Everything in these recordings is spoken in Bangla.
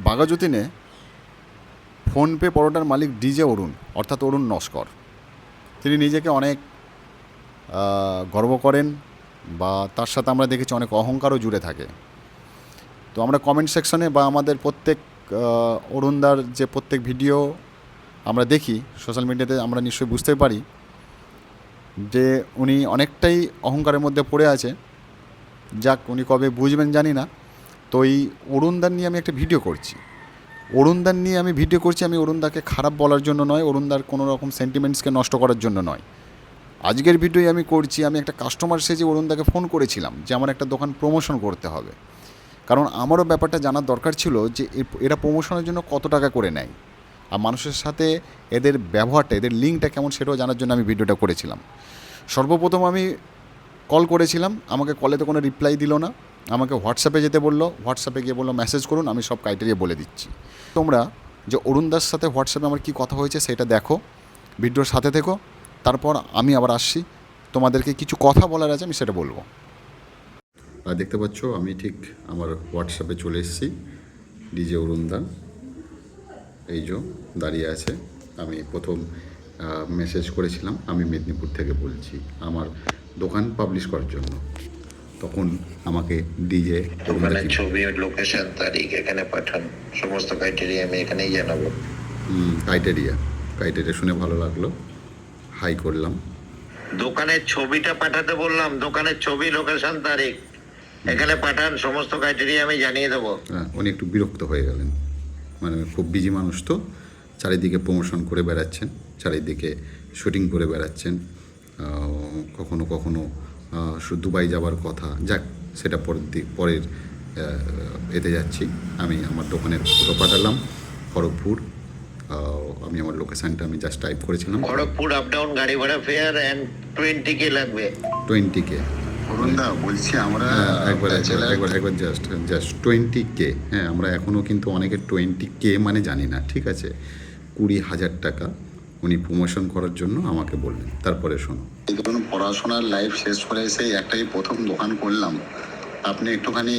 বাঘাযতীনে ফোনপে পরোটার মালিক ডিজে অরুণ, অর্থাৎ অরুণ নস্কর, তিনি নিজেকে অনেক গর্ব করেন বা তার সাথে আমরা দেখেছি অনেক অহংকারও জুড়ে থাকে। তো আমরা কমেন্ট সেকশনে বা আমাদের প্রত্যেক অরুণদার যে প্রত্যেক ভিডিও আমরা দেখি সোশ্যাল মিডিয়াতে, আমরা নিশ্চয়ই বুঝতে পারি যে উনি অনেকটাই অহংকারের মধ্যে পড়ে আছে। যাক, উনি কবে বুঝবেন জানি না। তো এই অরুণদার নিয়ে আমি একটা ভিডিও করছি। অরুণদার নিয়ে আমি ভিডিও করছি, আমি অরুণদাকে খারাপ বলার জন্য নয়, অরুণদার কোনো রকম সেন্টিমেন্টসকে নষ্ট করার জন্য নয়। আজকের ভিডিওই আমি করছি, আমি একটা কাস্টমার সেজে অরুণদাকে ফোন করেছিলাম যে আমার একটা দোকান প্রমোশন করতে হবে। কারণ আমারও ব্যাপারটা জানার দরকার ছিল যে এরা প্রমোশনের জন্য কত টাকা করে নেয়, আর মানুষের সাথে এদের ব্যবহারটা, এদের লিঙ্কটা কেমন, সেটাও জানার জন্য আমি ভিডিওটা করেছিলাম। সর্বপ্রথম আমি কল করেছিলাম, আমাকে কলেতে কোনো রিপ্লাই দিল না, আমাকে হোয়াটসঅ্যাপে যেতে বললো, হোয়াটসঅ্যাপে গিয়ে বললো মেসেজ করুন, আমি সব ক্রাইটেরিয়া বলে দিচ্ছি। তোমরা যে অরুণদার সাথে হোয়াটসঅ্যাপে আমার কী কথা হয়েছে সেটা দেখো, ভিডিওর সাথে থেকো। তারপর আমি আবার আসছি, তোমাদেরকে কিছু কথা বলার আছে, আমি সেটা বলবো। আর দেখতে পাচ্ছ আমি ঠিক আমার হোয়াটসঅ্যাপে চলে এসেছি। ডিজে অরুণদা এই যে দাঁড়িয়ে আছে। আমি প্রথম মেসেজ করেছিলাম, আমি মেদিনীপুর থেকে বলছি আমার দোকান পাবলিশ করার জন্য। তখন আমাকে ডিজে দোকানের ছবি, লোকেশন, তারিখ এখানে পাঠান, সমস্ত ক্রাইটেরিয়া আমি এখানেই জানাবো। ক্রাইটেরিয়া শুনে ভালো লাগলো, হাই করলাম। দোকানের ছবিটা পাঠাতে বললাম, দোকানের ছবি, লোকেশন, তারিখ এখানে পাঠান, সমস্ত ক্রাইটেরিয়া আমি জানিয়ে দেবো। হ্যাঁ, উনি একটু বিরক্ত হয়ে গেলেন, মানে খুব বিজি মানুষ তো, চারিদিকে প্রমোশন করে বেড়াচ্ছেন, চারিদিকে শুটিং করে বেড়াচ্ছেন, কখনো কখনো দুবাই যাওয়ার কথা। যাক, সেটা পরের এতে যাচ্ছি। আমি আমার দোকানের ফটো পাঠালাম, খড়গপুর। আমি আমার লোকেশানটা আমি জাস্ট টাইপ করেছিলাম, খড়গপুর আপ ডাউন গাড়ি ভাড়া ফেয়ার অ্যান্ড 20K লাগবে। 20K। অরুণদা বলছি আমরা একবার জাস্ট 20K। হ্যাঁ, আমরা এখনও কিন্তু অনেকে 20K মানে জানি না, ঠিক আছে। 20,000 টাকা উনি প্রমোশন করার জন্য আমাকে বললেন। তারপরে শোনো, এই ধরুন পড়াশোনার লাইফ শেষ করে এসে একটাই প্রথম দোকান করলাম, আপনি একটুখানি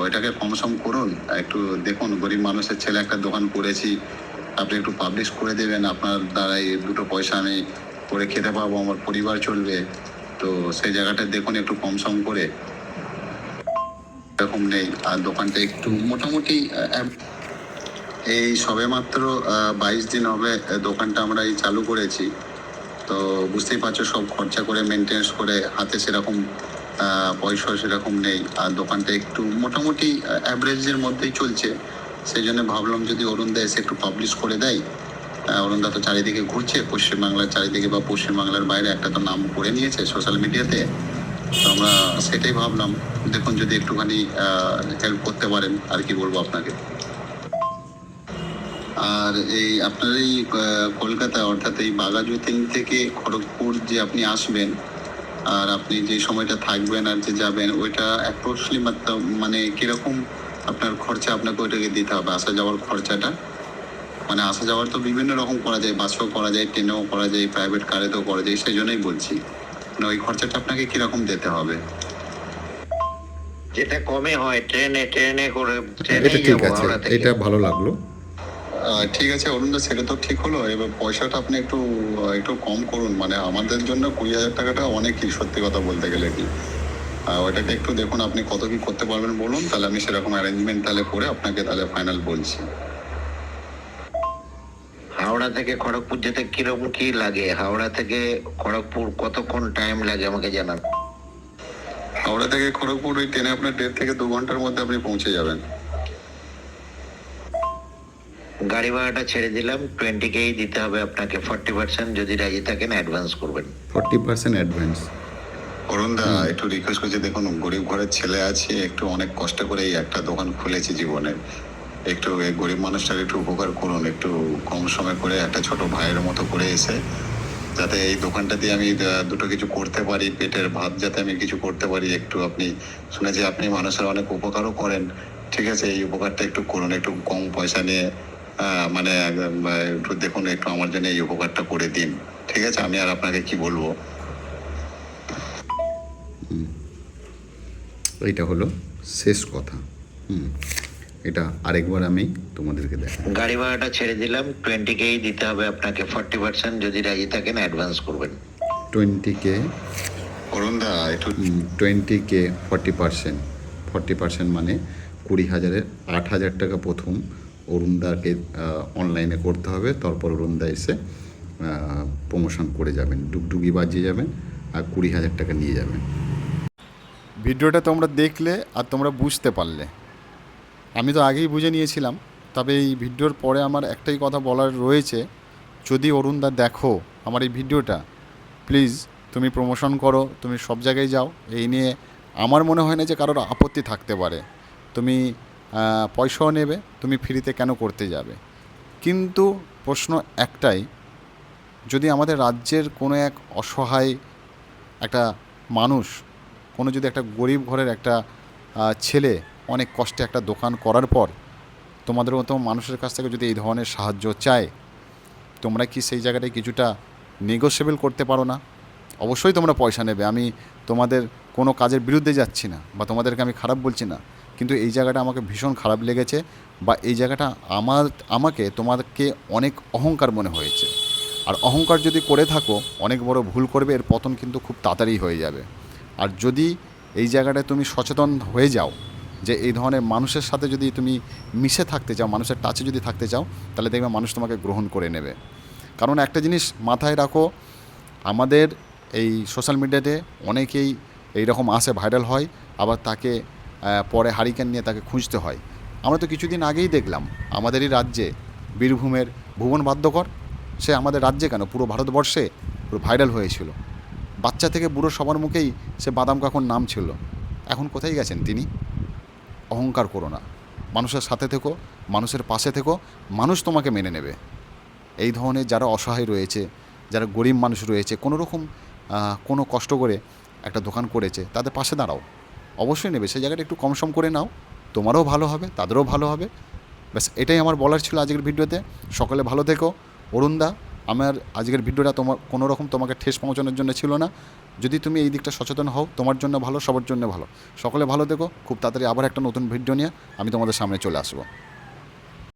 ওইটাকে কমসম করুন, একটু দেখুন গরিব মানুষের ছেলে একটা দোকান করেছি, আপনি একটু পাবলিশ করে দেবেন, আপনার দ্বারাই দুটো পয়সা আমি করে খেতে পাবো, আমার পরিবার চলবে। তো সেই জায়গাটা দেখুন একটু কমসম করে, এরকম নেই। আর দোকানটা একটু মোটামুটি এই সবেমাত্র 22 দিন হবে দোকানটা আমরা এই চালু করেছি। তো বুঝতেই পারছো সব খরচা করে মেনটেন্স করে হাতে সেরকম পয়সা সেরকম নেই, আর দোকানটা একটু মোটামুটি অ্যাভারেজের মধ্যেই চলছে। সেই জন্য ভাবলাম যদি অরুণদা এসে একটু পাবলিশ করে দেয়। অরুণদা তো চারিদিকে ঘুরছে, পশ্চিমবাংলার চারিদিকে বা পশ্চিমবাংলার বাইরে একটা তো নাম করে নিয়েছে সোশ্যাল মিডিয়াতে। তো আমরা সেটাই ভাবলাম, দেখুন যদি একটুখানি হেল্প করতে পারেন, আর কি বলবো আপনাকে। আর এই আপনার এই কলকাতা অর্থাৎ এই বাঘাযতীন থেকে খড়গপুর যে আপনি আসবেন, আর আপনি যে সময়টা থাকবেন আর যে যাবেন, ওইটা অ্যাপ্রক্সলি মানে কিরকম আপনার খরচা আপনাকে ওইটাকে দিতে হবে, আসা যাওয়ার খরচাটা? মানে আসা যাওয়ার তো বিভিন্ন রকম করা যায়, বাসেও করা যায়, ট্রেনেও করা যায়, প্রাইভেট কারেতেও করা যায়, সেই জন্যই বলছি মানে ওই খরচাটা আপনাকে কিরকম দিতে হবে? যেটা কমে হয় ট্রেনে করে, এটা ঠিক আছে, এটা ভালো লাগলো। ঠিক আছে অরুণদা, সেটা তো ঠিক হলো। এবার পয়সাটা আপনি একটু একটু কম করুন, মানে আমাদের জন্য 20,000 টাকাটা অনেকই, সত্যি কথা বলতে গেলে কি। ওইটাকে একটু দেখুন আপনি কত কি করতে পারবেন বলুন, তাহলে আমি সেরকম অ্যারেঞ্জমেন্ট তাহলে করে আপনাকে তাহলে ফাইনাল বলছি। হাওড়া থেকে খড়গপুর যেতে কিরকম কি লাগে? হাওড়া থেকে খড়গপুর কতক্ষণ টাইম লাগে আমাকে জানান। হাওড়া থেকে খড়গপুর ওই ট্রেনে আপনার 1.5 থেকে 2 ঘন্টার মধ্যে আপনি পৌঁছে যাবেন। গাড়ি ভাড়াটা ছেড়ে দিলাম, 20K দিতে হবে আপনাকে। 40% যদি রাজি থাকেন অ্যাডভান্স করবেন। 40% অ্যাডভান্স। অরুণদা একটু রিকোয়েস্ট করছি, দেখুন গরিব ঘরের ছেলে আছে, একটু অনেক কষ্ট করে এই একটা দোকান খুলেছি জীবনে, একটু এই গরিব মানুষটাকে একটু উপকার করুন, একটু কম সময় করে একটা ছোট ভাইয়ের মতো করে এসে যাতে এই দোকানটা দিয়ে আমি দুটো কিছু করতে পারি, পেটের ভাত যাতে আমি কিছু করতে পারি। একটু আপনি শুনেছি আপনি মানুষের অনেক উপকারও করেন, ঠিক আছে, এই উপকারটা একটু করুন, একটু কম পয়সা নিয়ে মানে একটু দেখুন, একটু আমার জন্য এই উপকারটা করে দিন, ঠিক আছে। আমি আর আপনাকে কি বলবো। এইটা হলো শেষ কথা। এটা আরেকবার আমি তোমাদেরকে দেখাই। গাড়ি ভাড়াটা ছেড়ে দিলাম, 20K দিতে হবে আপনাকে, 40% যদি রাজি থাকেন অ্যাডভান্স করবেন। 20K অরুণদা একটু 20K 40% মানে 20,000-এর 8,000 টাকা প্রথম অরুণদাকে অনলাইনে করতে হবে, তারপর অরুণদা এসে প্রমোশন করে যাবেন, ডুগডুগি বাজিয়ে যাবেন আর 20,000 টাকা নিয়ে যাবেন। ভিডিওটা তোমরা দেখলে আর তোমরা বুঝতে পারলে। আমি তো আগেই বুঝে নিয়েছিলাম, তবে এই ভিডিওর পরে আমার একটাই কথা বলার রয়েছে, যদি অরুণদা দেখো আমার এই ভিডিওটা, প্লিজ তুমি প্রমোশন করো, তুমি সব জায়গায় যাও, এই নিয়ে আমার মনে হয় না যে কারোর আপত্তি থাকতে পারে। তুমি পয়সাও নেবে, তুমি ফ্রিতে কেন করতে যাবে? কিন্তু প্রশ্ন একটাই, যদি আমাদের রাজ্যের কোনো এক অসহায় একটা মানুষ, কোনো যদি একটা গরিব ঘরের একটা ছেলে অনেক কষ্টে একটা দোকান করার পর তোমাদের মতো মানুষের কাছ থেকে যদি এই ধরনের সাহায্য চায়, তোমরা কি সেই জায়গাটায় কিছুটা নেগোশিয়েবল করতে পারো না? অবশ্যই তোমরা পয়সা নেবে, আমি তোমাদের কোনো কাজের বিরুদ্ধে যাচ্ছি না বা তোমাদেরকে আমি খারাপ বলছি না, কিন্তু এই জায়গাটা আমাকে ভীষণ খারাপ লেগেছে, বা এই জায়গাটা আমাকে তোমাদেরকে অনেক অহংকার মনে হয়েছে। আর অহংকার যদি করে থাকো, অনেক বড় ভুল করবে, এর পতন কিন্তু খুব তাড়াতাড়ি হয়ে যাবে। আর যদি এই জায়গাটায় তুমি সচেতন হয়ে যাও যে এই ধরনের মানুষের সাথে যদি তুমি মিশে থাকতে চাও, মানুষের টাচে যদি থাকতে চাও, তাহলে দেখবে মানুষ তোমাকে গ্রহণ করে নেবে। কারণ একটা জিনিস মাথায় রাখো, আমাদের এই সোশ্যাল মিডিয়াতে অনেকেই এইরকম আসে, ভাইরাল হয়, আবার তাকে পরে হারিকেন নিয়ে তাকে খুঁজতে হয়। আমরা তো কিছুদিন আগেই দেখলাম আমাদেরই রাজ্যে বীরভূমের ভুবন বাদ্যকর, সে আমাদের রাজ্যে কেন পুরো ভারতবর্ষে পুরো ভাইরাল হয়েছিল। বাচ্চা থেকে বুড়ো সবার মুখেই সে বাদাম কাকুর নাম ছিল। এখন কোথায় গেছেন তিনি? অহংকার করো না, মানুষের সাথে থেকো, মানুষের পাশে থেকো, মানুষ তোমাকে মেনে নেবে। এই ধরনের যারা অসহায় রয়েছে, যারা গরিব মানুষ রয়েছে, কোনো রকম কোনো কষ্ট করে একটা দোকান করেছে, তাদের পাশে দাঁড়াও, অবশ্যই নেবে। সেই জায়গাটা একটু কম সম করে নাও, তোমারও ভালো হবে, তাদেরও ভালো হবে। ব্যাস এটাই আমার বলার ছিল আজকের ভিডিওতে। সকলে ভালো থেকো। অরুণদা, আমার আজকের ভিডিওটা তোমার কোনো রকম তোমাকে ঠেস পৌঁছানোর জন্য ছিল না। যদি তুমি এই দিকটা সচেতন হও, তোমার জন্য ভালো, সবার জন্য ভালো। সকলে ভালো থেকো। খুব তাড়াতাড়ি আবার একটা নতুন ভিডিও নিয়ে আমি তোমাদের সামনে চলে আসবো।